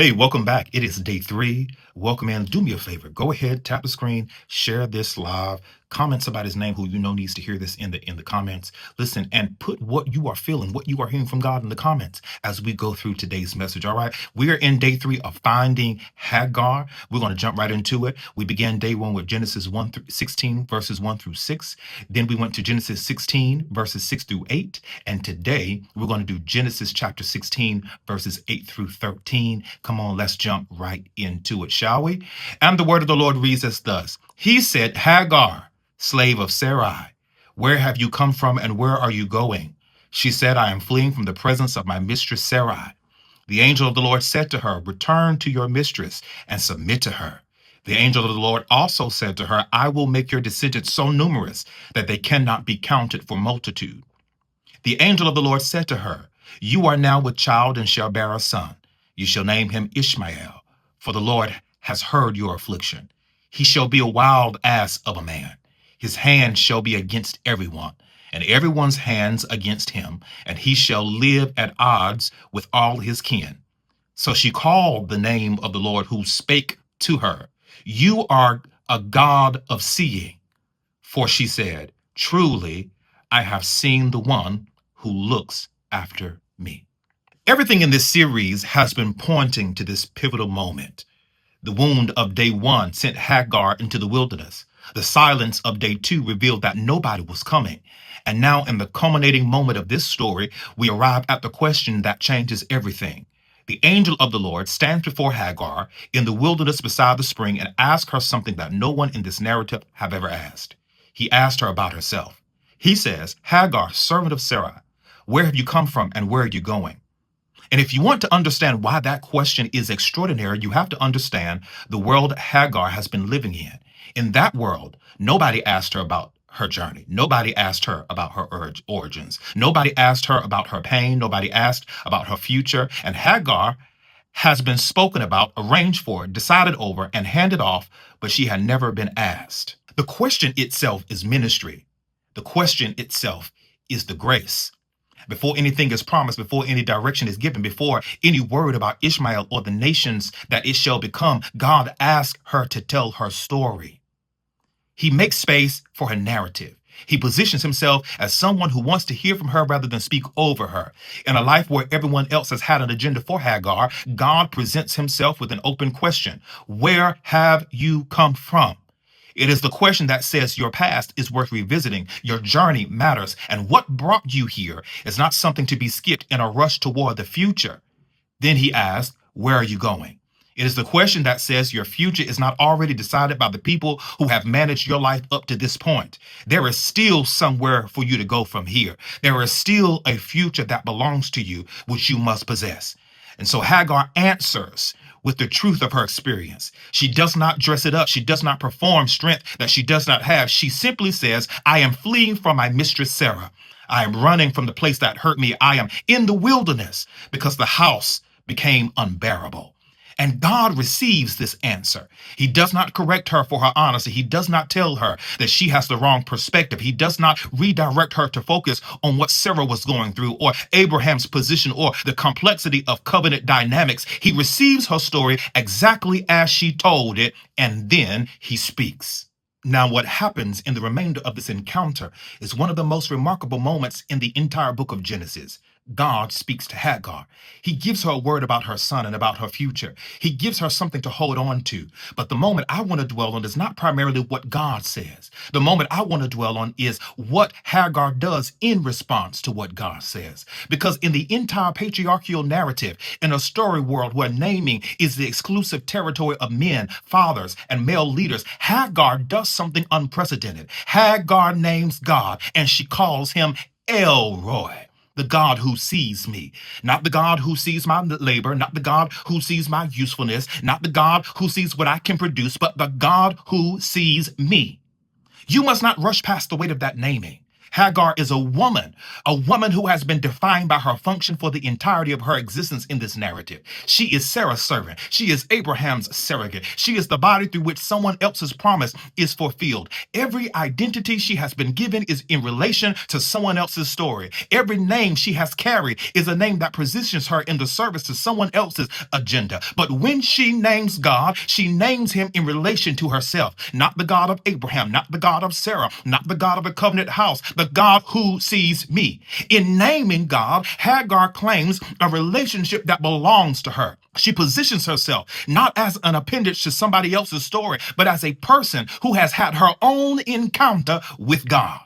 Hey, welcome back. It is day 3. Welcome in. Do me a favor. Go ahead, tap the screen, share this live. Comment somebody's name who you know needs to hear this in the comments. Listen and put what you are feeling, what you are hearing from God in the comments as we go through today's message. All right. We are in day 3 of Finding Hagar. We're going to jump right into it. We began day 1 with Genesis 1 through 16, verses 1 through 6. Then we went to Genesis 16, verses 6 through 8. And today we're going to do Genesis chapter 16, verses 8 through 13. Come on, let's jump right into it, shall we? And the word of the Lord reads as thus. He said, Hagar, slave of Sarai, where have you come from and where are you going? She said, I am fleeing from the presence of my mistress Sarai. The angel of the Lord said to her, return to your mistress and submit to her. The angel of the Lord also said to her, I will make your descendants so numerous that they cannot be counted for multitude. The angel of the Lord said to her, you are now with child and shall bear a son. You shall name him Ishmael, for the Lord has heard your affliction. He shall be a wild ass of a man. His hand shall be against everyone, and everyone's hands against him, and he shall live at odds with all his kin. So she called the name of the Lord who spake to her, you are a God of seeing. For she said, truly, I have seen the one who looks after me. Everything in this series has been pointing to this pivotal moment. The wound of day 1 sent Hagar into the wilderness. The silence of day 2 revealed that nobody was coming. And now in the culminating moment of this story, we arrive at the question that changes everything. The angel of the Lord stands before Hagar in the wilderness beside the spring and asks her something that no one in this narrative have ever asked. He asked her about herself. He says, Hagar, servant of Sarai, where have you come from and where are you going? And if you want to understand why that question is extraordinary, you have to understand the world Hagar has been living in. In that world, nobody asked her about her journey. Nobody asked her about her origins. Nobody asked her about her pain. Nobody asked about her future. And Hagar has been spoken about, arranged for, decided over, and handed off, but she had never been asked. The question itself is ministry. The question itself is the grace. Before anything is promised, before any direction is given, before any word about Ishmael or the nations that it shall become, God asks her to tell her story. He makes space for her narrative. He positions himself as someone who wants to hear from her rather than speak over her. In a life where everyone else has had an agenda for Hagar, God presents himself with an open question. Where have you come from? It is the question that says your past is worth revisiting, your journey matters, and what brought you here is not something to be skipped in a rush toward the future. Then he asked, where are you going? It is the question that says your future is not already decided by the people who have managed your life up to this point. There is still somewhere for you to go from here. There is still a future that belongs to you, which you must possess. And so Hagar answers with the truth of her experience. She does not dress it up. She does not perform strength that she does not have. She simply says, I am fleeing from my mistress Sarah. I am running from the place that hurt me. I am in the wilderness because the house became unbearable. And God receives this answer. He does not correct her for her honesty. He does not tell her that she has the wrong perspective. He does not redirect her to focus on what Sarah was going through or Abraham's position or the complexity of covenant dynamics. He receives her story exactly as she told it, and then he speaks. Now, what happens in the remainder of this encounter is one of the most remarkable moments in the entire book of Genesis. God speaks to Hagar. He gives her a word about her son and about her future. He gives her something to hold on to. But the moment I want to dwell on is not primarily what God says. The moment I want to dwell on is what Hagar does in response to what God says. Because in the entire patriarchal narrative, in a story world where naming is the exclusive territory of men, fathers, and male leaders, Hagar does something unprecedented. Hagar names God, and she calls him Elroy. The God who sees me, not the God who sees my labor, not the God who sees my usefulness, not the God who sees what I can produce, but the God who sees me. You must not rush past the weight of that naming. Hagar is a woman who has been defined by her function for the entirety of her existence in this narrative. She is Sarah's servant. She is Abraham's surrogate. She is the body through which someone else's promise is fulfilled. Every identity she has been given is in relation to someone else's story. Every name she has carried is a name that positions her in the service to someone else's agenda. But when she names God, she names him in relation to herself, not the God of Abraham, not the God of Sarah, not the God of the covenant house, the God who sees me. In naming God, Hagar claims a relationship that belongs to her. She positions herself not as an appendage to somebody else's story, but as a person who has had her own encounter with God.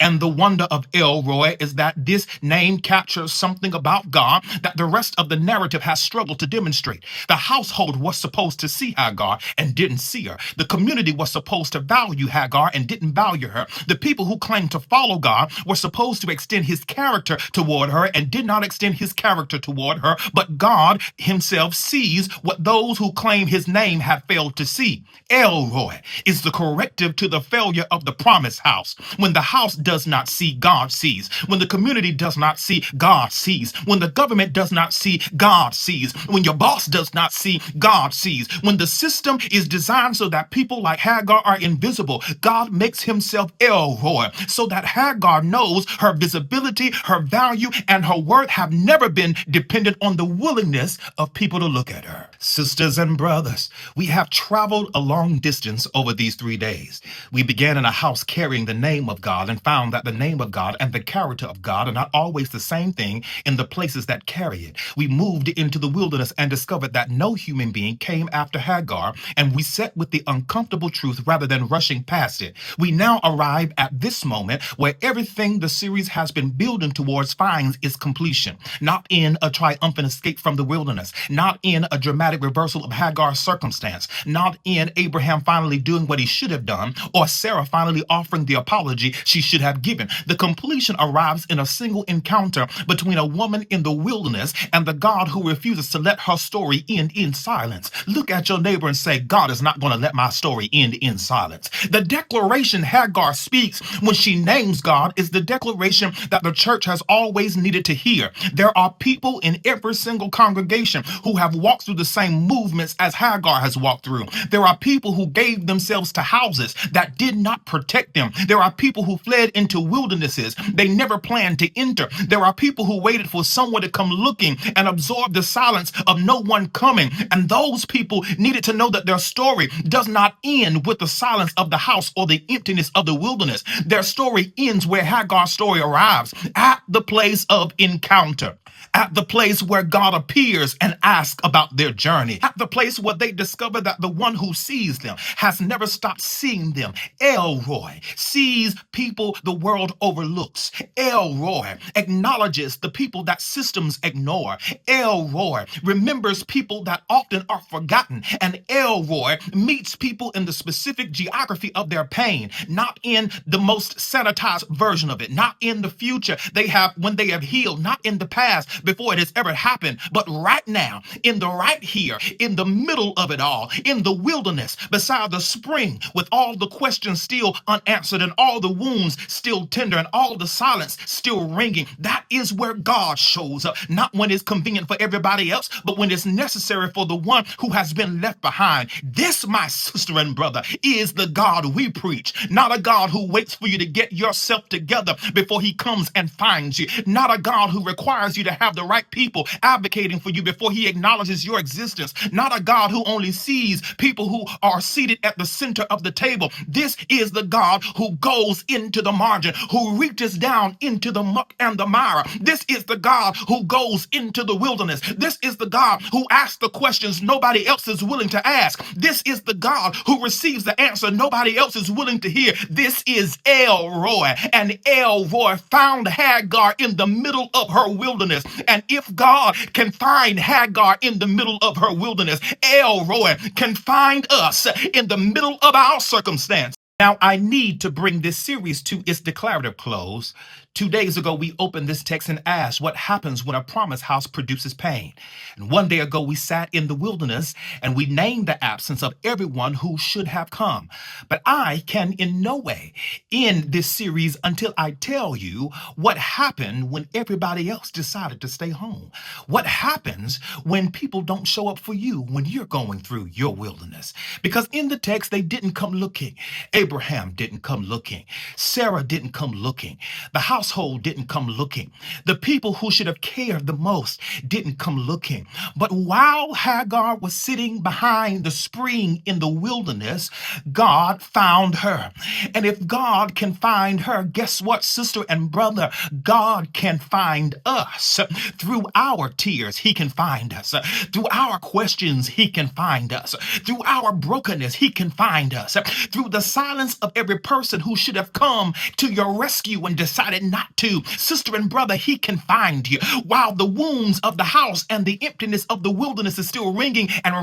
And the wonder of Elroy is that this name captures something about God that the rest of the narrative has struggled to demonstrate. The household was supposed to see Hagar and didn't see her. The community was supposed to value Hagar and didn't value her. The people who claimed to follow God were supposed to extend his character toward her and did not extend his character toward her. But God himself sees what those who claim his name have failed to see. Elroy is the corrective to the failure of the promised house. When the house does not see, God sees. When the community does not see, God sees. When the government does not see, God sees. When your boss does not see, God sees. When the system is designed so that people like Hagar are invisible, God makes himself Elroy so that Hagar knows her visibility, her value, and her worth have never been dependent on the willingness of people to look at her. Sisters and brothers, we have traveled a long distance over these 3 days. We began in a house carrying the name of God and found that the name of God and the character of God are not always the same thing in the places that carry it. We moved into the wilderness and discovered that no human being came after Hagar, and we sat with the uncomfortable truth rather than rushing past it. We now arrive at this moment where everything the series has been building towards finds its completion, not in a triumphant escape from the wilderness, not in a dramatic reversal of Hagar's circumstance, not in Abraham finally doing what he should have done, or Sarah finally offering the apology she should have given. The completion arrives in a single encounter between a woman in the wilderness and the God who refuses to let her story end in silence. Look at your neighbor and say, God is not going to let my story end in silence. The declaration Hagar speaks when she names God is the declaration that the church has always needed to hear. There are people in every single congregation who have walked through the same movements as Hagar has walked through. There are people who gave themselves to houses that did not protect them. There are people who fled into wildernesses they never planned to enter. There are people who waited for someone to come looking and absorb the silence of no one coming. And those people needed to know that their story does not end with the silence of the house or the emptiness of the wilderness. Their story ends where Hagar's story arrives, at the place of encounter. At the place where God appears and asks about their journey. At the place where they discover that the one who sees them has never stopped seeing them. Elroy sees people the world overlooks. Elroy acknowledges the people that systems ignore. Elroy remembers people that often are forgotten. And Elroy meets people in the specific geography of their pain, not in the most sanitized version of it, not in the future they have when they have healed, not in the past before it has ever happened, but right now, in the right here, in the middle of it all, in the wilderness, beside the spring, with all the questions still unanswered and all the wounds still tender and all the silence still ringing. That is where God shows up, not when it's convenient for everybody else, but when it's necessary for the one who has been left behind. This, my sister and brother, is the God we preach, not a God who waits for you to get yourself together before he comes and finds you, not a God who requires you to have the right people advocating for you before he acknowledges your existence, not a God who only sees people who are seated at the center of the table. This is the God who goes into the margin, who reaches down into the muck and the mire. This is the God who goes into the wilderness. This is the God who asks the questions nobody else is willing to ask. This is the God who receives the answer nobody else is willing to hear. This is Elroy, and Elroy found Hagar in the middle of her wilderness. And if God can find Hagar in the middle of her wilderness, Elroy can find us in the middle of our circumstance. Now, I need to bring this series to its declarative close 2 days ago, we opened this text and asked what happens when a promise house produces pain. And 1 day ago, we sat in the wilderness and we named the absence of everyone who should have come. But I can in no way end this series until I tell you what happened when everybody else decided to stay home. What happens when people don't show up for you when you're going through your wilderness? Because in the text, they didn't come looking. Abraham didn't come looking. Sarah didn't come looking. The household didn't come looking. The people who should have cared the most didn't come looking. But while Hagar was sitting behind the spring in the wilderness, God found her. And if God can find her, guess what, sister and brother? God can find us. Through our tears, he can find us. Through our questions, he can find us. Through our brokenness, he can find us. Through the silence of every person who should have come to your rescue and decided not to, sister and brother, he can find you. While the wounds of the house and the emptiness of the wilderness is still ringing and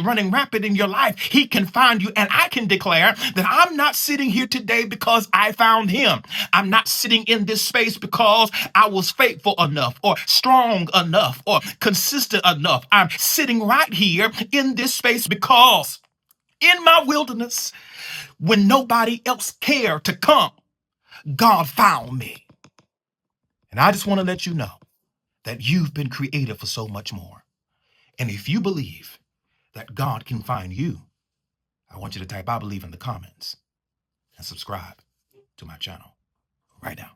running rapid in your life, he can find you. And I can declare that I'm not sitting here today because I found him. I'm not sitting in this space because I was faithful enough or strong enough or consistent enough. I'm sitting right here in this space because in my wilderness, when nobody else cared to come, God found me. And I just want to let you know that you've been created for so much more. And if you believe that God can find you, I want you to type "I believe" in the comments and subscribe to my channel right now.